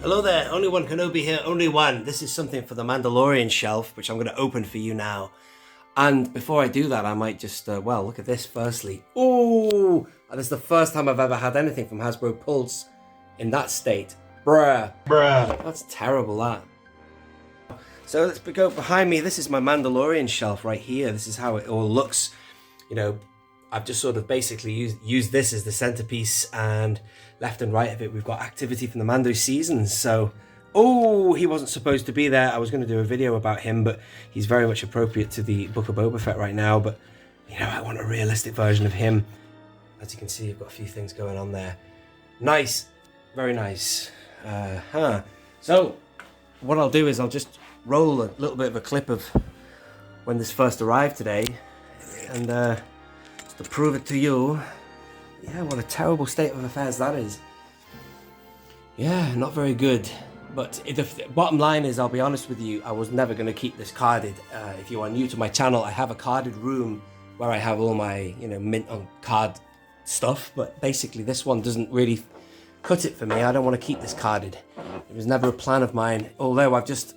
Hello there, only one Kenobi here, only one. This is something for the Mandalorian Shelf, which I'm going to open for you now. And before I do that, I might just, well, look at this firstly. Ooh! And it's the first time I've ever had anything from Hasbro Pulse in that state. Bruh. That's terrible, that. So let's go behind me. This is my Mandalorian Shelf right here. This is how it all looks. You know, I've just sort of basically used this as the centerpiece, and left and right of it we've got activity from the Mando seasons. So, oh, he wasn't supposed to be there. I was going to do a video about him, but he's very much appropriate to the Book of Boba Fett right now. But, you know, I want a realistic version of him. As you can see, I've got a few things going on there. Nice. Very nice. So, what I'll do is I'll just roll a little bit of a clip of when this first arrived today. And, to prove it to you. Yeah, what a terrible state of affairs that is. Yeah, not very good. But the bottom line is, I'll be honest with you, I was never going to keep this carded. If you are new to my channel, I have a carded room where I have all my, you know, mint on card stuff. But basically, this one doesn't really cut it for me. I don't want to keep this carded. It was never a plan of mine. Although I've just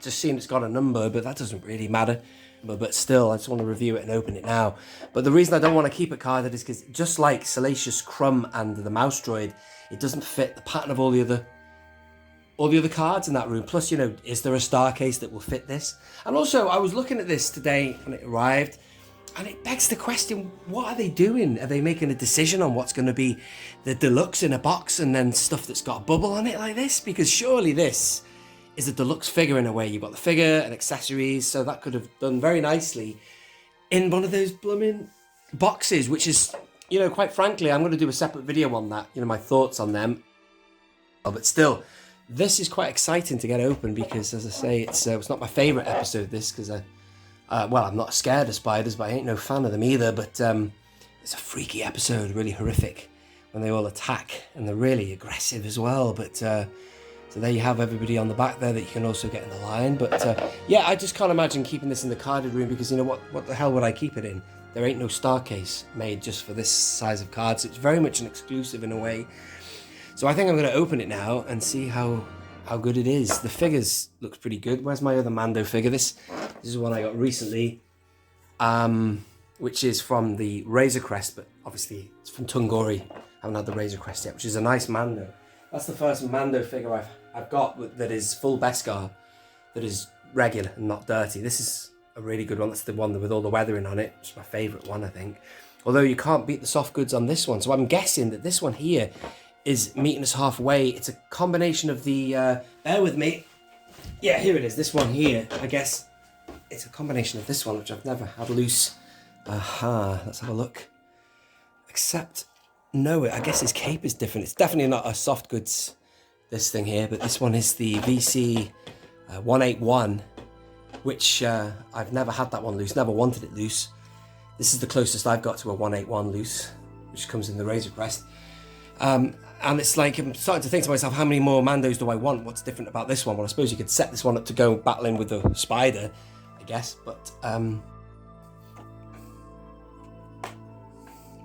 seen it's got a number, but that doesn't really matter. But still, I just want to review it and open it now. But the reason I don't want to keep it carded is because just like Salacious Crumb and the Mouse Droid, it doesn't fit the pattern of all the other cards in that room. Plus, you know, is there a star case that will fit this? And also, I was looking at this today when it arrived, and it begs the question, what are they doing? Are they making a decision on what's going to be the deluxe in a box and then stuff that's got a bubble on it like this? Because surely this is a deluxe figure in a way. You've got the figure and accessories, so that could have done very nicely in one of those blooming boxes, which is, you know, quite frankly, I'm going to do a separate video on that, you know, my thoughts on them. But still, this is quite exciting to get open because, as I say, it's not my favourite episode, this, because, well, I'm not scared of spiders, but I ain't no fan of them either, but it's a freaky episode, really horrific, when they all attack, and they're really aggressive as well, but... So there you have everybody on the back there that you can also get in the line. But yeah, I just can't imagine keeping this in the carded room because, you know, what the hell would I keep it in? There ain't no star case made just for this size of cards. It's very much an exclusive in a way. So I think I'm going to open it now and see how good it is. The figures looks pretty good. Where's my other Mando figure? This is one I got recently, which is from the Razor Crest, but obviously it's from Tungori. I haven't had the Razor Crest yet, which is a nice Mando. That's the first Mando figure I've got that is full Beskar, that is regular and not dirty. This is a really good one. That's the one with all the weathering on it. It's my favourite one, I think. Although you can't beat the soft goods on this one. So I'm guessing that this one here is meeting us halfway. It's a combination of the, bear with me. Yeah, here it is. This one here, I guess it's a combination of this one, which I've never had loose. Let's have a look. Except... no, I guess his cape is different. It's definitely not a soft goods, this thing here, but this one is the VC211, which I've never had that one loose, never wanted it loose. This is the closest I've got to a 181 loose, which comes in the Razor Crest. And it's like, I'm starting to think to myself, how many more Mandos do I want? What's different about this one? Well, I suppose you could set this one up to go battling with the spider, I guess, but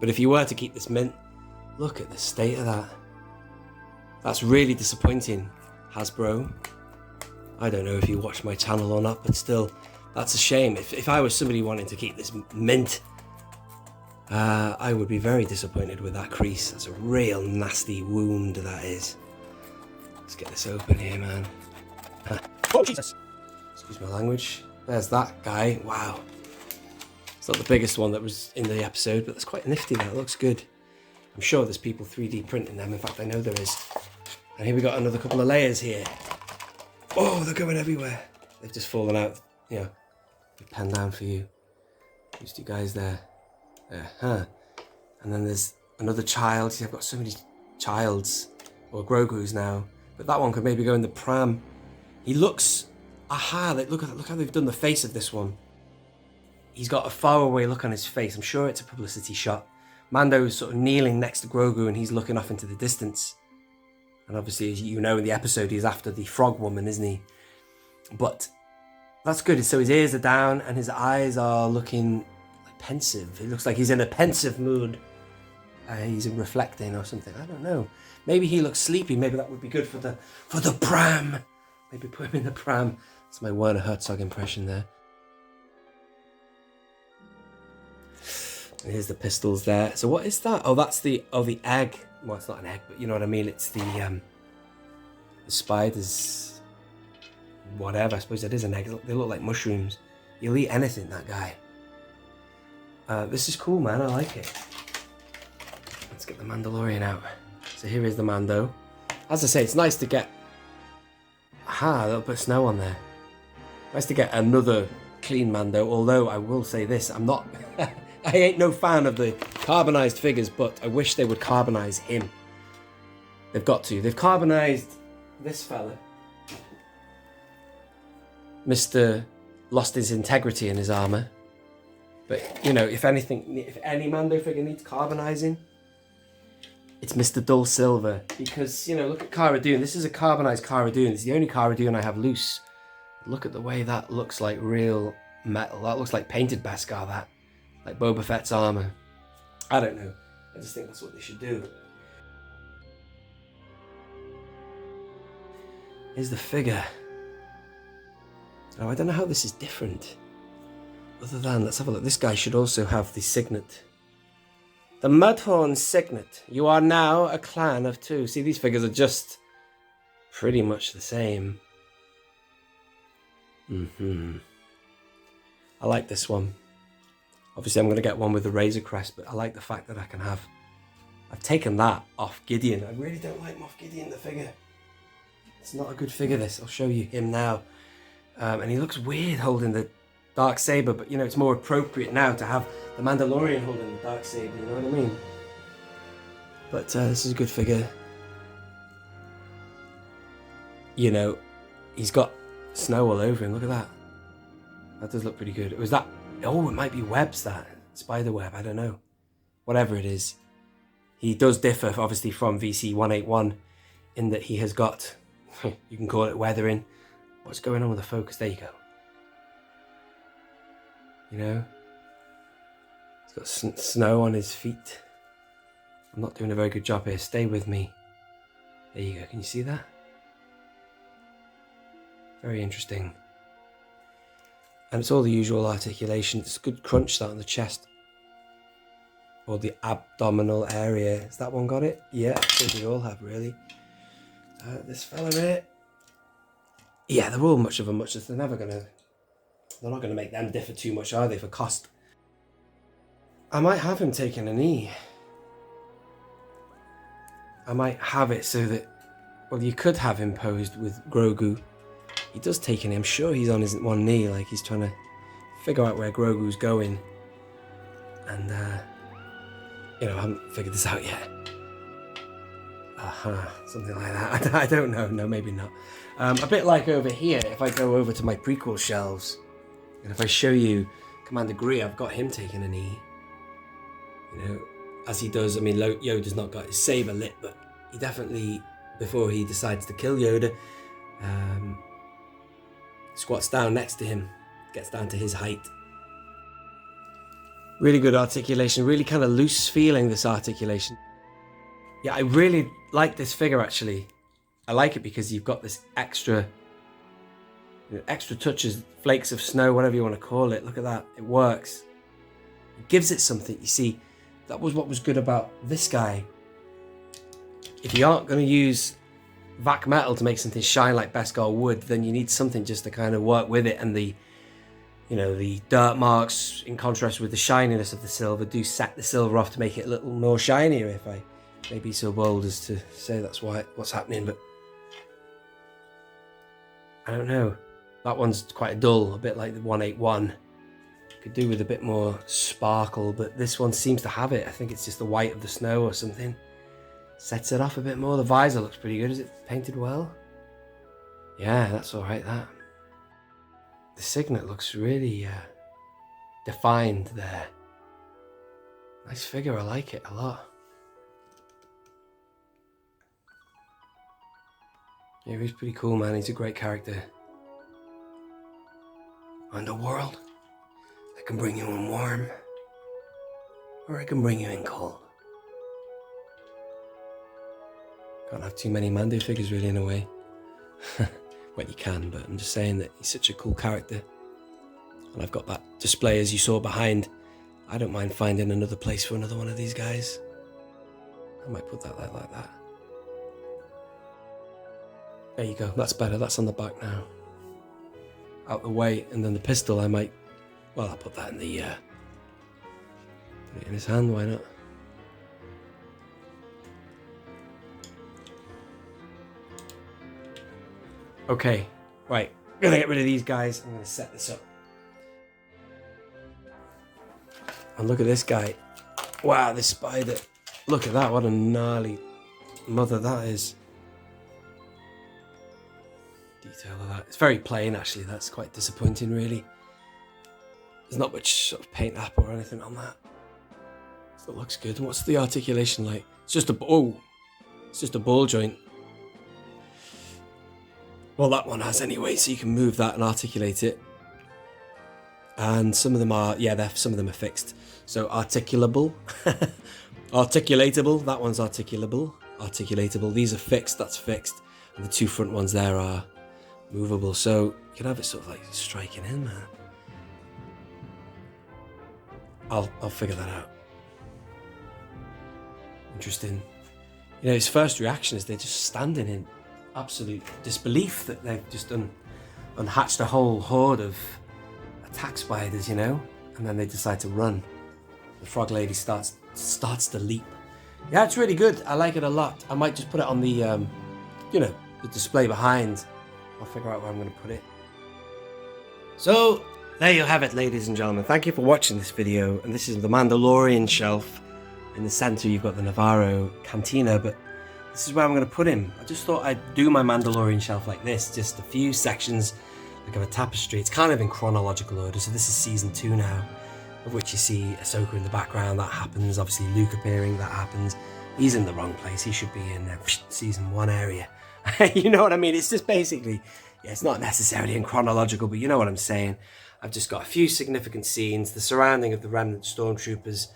if you were to keep this mint, look at the state of that. That's really disappointing, Hasbro. I don't know if you watch my channel or not, but still, that's a shame. If I was somebody wanting to keep this mint, I would be very disappointed with that crease. That's a real nasty wound, that is. Let's get this open here, man. Oh, Jesus! Excuse my language. There's that guy. Wow. It's not the biggest one that was in the episode, but that's quite nifty. That looks good. I'm sure there's people 3D printing them. In fact, I know there is. And here we got another couple of layers here. Oh, they're going everywhere. They've just fallen out. You know, pen down for you. These two guys there. And then there's another child. See, I've got so many childs, or Grogus now. But that one could maybe go in the pram. He looks... look how they've done the face of this one. He's got a faraway look on his face. I'm sure it's a publicity shot. Mando's sort of kneeling next to Grogu and he's looking off into the distance. And obviously, as you know in the episode, he's after the frog woman, isn't he? But that's good. So his ears are down and his eyes are looking like pensive. It looks like he's in a pensive mood. he's reflecting or something. I don't know. Maybe he looks sleepy. Maybe that would be good for the pram. Maybe put him in the pram. That's my Werner Herzog impression there. And here's the pistols there. So what is that? Oh, that's the egg. Well, it's not an egg, but you know what I mean. It's the spiders. Whatever. I suppose it is an egg. They look like mushrooms. He'll eat anything, that guy. This is cool, man. I like it. Let's get the Mandalorian out. So here is the Mando. As I say, it's nice to get a little bit of snow on there. Nice to get another clean Mando. Although I will say this, I'm not. I ain't no fan of the carbonized figures, but I wish they would carbonize him. They've got to. They've carbonized this fella. Mr. Lost his integrity in his armor. But, you know, if any Mando figure needs carbonizing, it's Mr. Dull Silver. Because, you know, look at Cara Dune. This is a carbonized Cara Dune. It's the only Cara Dune I have loose. Look at the way that looks like real metal. That looks like painted Beskar, that. Like Boba Fett's armor. I don't know. I just think that's what they should do. Here's the figure. Oh, I don't know how this is different. Other than, let's have a look. This guy should also have the signet. The Mudhorn signet. You are now a clan of 2. See, these figures are just pretty much the same. I like this one. Obviously, I'm going to get one with the Razor Crest, but I like the fact that I can have... I've taken that off Gideon. I really don't like Moff Gideon, the figure. It's not a good figure, this. I'll show you him now. And he looks weird holding the dark saber, but, you know, it's more appropriate now to have the Mandalorian holding the dark saber, you know what I mean? But this is a good figure. You know, he's got snow all over him. Look at that. That does look pretty good. Was that... Oh, it might be webs, that. Spider web, I don't know. Whatever it is. He does differ, obviously, from VC111 in that he has got, you can call it weathering. What's going on with the focus? There you go. You know? He's got snow on his feet. I'm not doing a very good job here. Stay with me. There you go. Can you see that? Very interesting. And it's all the usual articulation. It's a good crunch that on the chest. Or the abdominal area. Has that one got it? Yeah, I think they all have, really. This fella here. Yeah, they're all much of a muchness. They're not going to make them differ too much, are they, for cost? I might have him taking a knee. I might have it so that... Well, you could have him posed with Grogu. He does take a knee. I'm sure he's on his one knee, like he's trying to figure out where Grogu's going. And, you know, I haven't figured this out yet. Something like that. I don't know. No, maybe not. A bit like over here, if I go over to my prequel shelves, and if I show you Commander Gree, I've got him taking a knee. You know, as he does. I mean, Yoda's not got his saber lit, but he definitely, before he decides to kill Yoda, squats down next to him, gets down to his height. Really good articulation, really kind of loose feeling, this articulation. Yeah, I really like this figure, actually. I like it because you've got this extra touches, flakes of snow, whatever you want to call it. Look at that, it works. It gives it something. You see, that was what was good about this guy. If you aren't going to use vac metal to make something shine like Beskar would, then you need something just to kind of work with it, and the, you know, the dirt marks in contrast with the shininess of the silver do set the silver off to make it a little more shinier, if I may be so bold as to say that's what's happening. But I don't know, that one's quite dull, a bit like the 181. Could do with a bit more sparkle, but this one seems to have it. I think it's just the white of the snow or something. Sets it off a bit more. The visor looks pretty good. Is it painted well? Yeah, that's all right, that. The signet looks really defined there. Nice figure, I like it a lot. Yeah, he's pretty cool, man. He's a great character. And a world, I can bring you in warm, or I can bring you in cold. Can't have too many Mando figures really in a way. Well, you can, but I'm just saying that he's such a cool character. And I've got that display as you saw behind. I don't mind finding another place for another one of these guys. I might put that like that. There you go, that's better, that's on the back now. Out the way, and then the pistol I might, well, I'll put that in the, put it in his hand, why not? Okay, right, I'm gonna get rid of these guys, I'm gonna set this up. And look at this guy. Wow, this spider. Look at that, what a gnarly mother that is. Detail of that. It's very plain actually, that's quite disappointing really. There's not much sort of paint app or anything on that. So it looks good. What's the articulation like? It's just a ball joint. Well, that one has anyway, so you can move that and articulate it. And some of them are, yeah, some of them are fixed. So articulable, articulatable, that one's articulable, articulatable. These are fixed, that's fixed. And the two front ones there are movable. So you can have it sort of like striking in, man. I'll figure that out. Interesting. You know, his first reaction is they're just standing in absolute disbelief that they've just unhatched a whole horde of attack spiders, you know, and then they decide to run. The frog lady starts to leap. Yeah, it's really good. I like it a lot. I might just put it on the, you know, the display behind. I'll figure out where I'm going to put it. So there you have it, ladies and gentlemen. Thank you for watching this video. And this is the Mandalorian Shelf. In the center, you've got the Navarro Cantina, but this is where I'm going to put him. I just thought I'd do my Mandalorian Shelf like this, just a few sections, like of a tapestry. It's kind of in chronological order, so this is season 2 now, of which you see Ahsoka in the background. That happens. Obviously, Luke appearing. That happens. He's in the wrong place. He should be in season 1 area. You know what I mean? It's just basically, yeah, it's not necessarily in chronological, but you know what I'm saying. I've just got a few significant scenes, the surrounding of the remnant stormtroopers,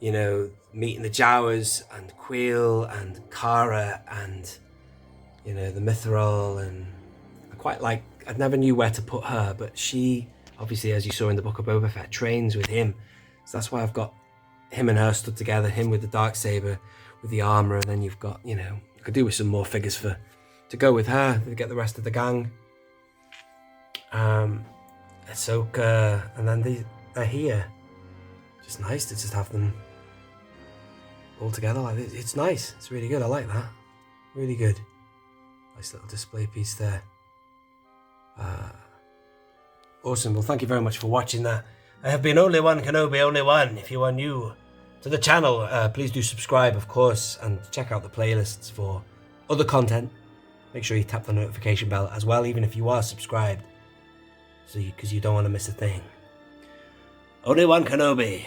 you know, meeting the Jawas and Queel and Cara and, you know, the Mithril, and I quite like, I never knew where to put her, but she, obviously, as you saw in the Book of Boba Fett, trains with him. So that's why I've got him and her stood together, him with the Darksaber, with the armor, and then you've got, you know, I could do with some more figures to go with her, to get the rest of the gang. Ahsoka, and then they're here. Just nice to just have them all together like this. It's nice, it's really good, I like that. Really good. Nice little display piece there. Awesome, well thank you very much for watching that. I have been only one Kenobi, only one. If you are new to the channel, please do subscribe, of course, and check out the playlists for other content. Make sure you tap the notification bell as well, even if you are subscribed, so because you don't want to miss a thing. Only one Kenobi,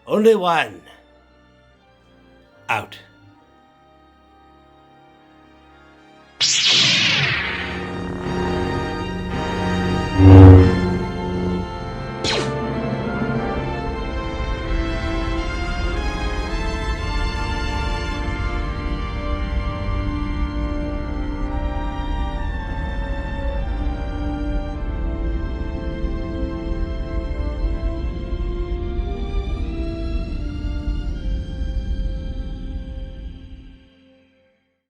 only one. Out.